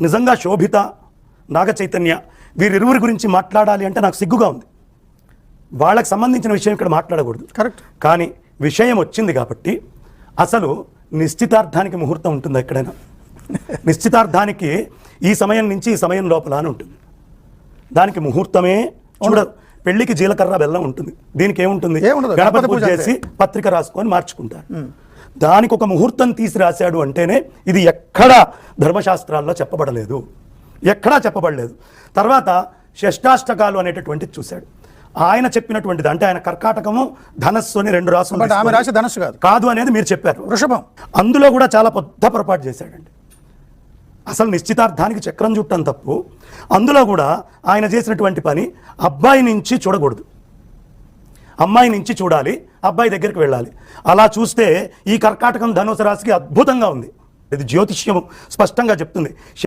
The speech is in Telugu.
నిజంగా శోభిత, నాగ చైతన్య వీరిరువురి గురించి మాట్లాడాలి అంటే నాకు సిగ్గుగా ఉంది. వాళ్ళకి సంబంధించిన విషయం ఇక్కడ మాట్లాడకూడదు. కరెక్ట్. కానీ విషయం వచ్చింది కాబట్టి అసలు నిశ్చితార్థానికి ముహూర్తం ఉంటుందా ఎక్కడైనా? నిశ్చితార్థానికి ఈ సమయం నుంచి ఈ సమయం లోపల అని ఉంటుంది. దానికి ముహూర్తమే చూడదు. పెళ్లికి జీలకర్ర బెల్లం ఉంటుంది, దీనికి ఏముంటుంది? గణపతి పూజ చేసి పత్రిక రాసుకొని మార్చుకుంటారు. దానికి ఒక ముహూర్తం తీసి రాశాడు అంటేనే ఇది ఎక్కడా ధర్మశాస్త్రాల్లో చెప్పబడలేదు, ఎక్కడా చెప్పబడలేదు. తర్వాత షష్టాష్టకాలు అనేటటువంటిది చూశాడు. ఆయన చెప్పినటువంటిది అంటే ఆయన కర్కాటకము ధనస్సు అని 2 రాసులు, ఆమె రాశి ధనస్సు కాదు అనేది మీరు చెప్పారు. వృషభం. అందులో కూడా చాలా పెద్ద పొరపాటు చేశాడండి. అసలు నిశ్చితార్థానికి చక్రం చుట్టం తప్పు. అందులో కూడా ఆయన చేసినటువంటి పని అబ్బాయి నుంచి చూడకూడదు, అమ్మాయి నుంచి చూడాలి, అబ్బాయి దగ్గరికి వెళ్ళాలి. అలా చూస్తే ఈ కర్కాటకం ధనుసు రాశికి అద్భుతంగా ఉంది. ఇది జ్యోతిష్యం స్పష్టంగా చెప్తుంది.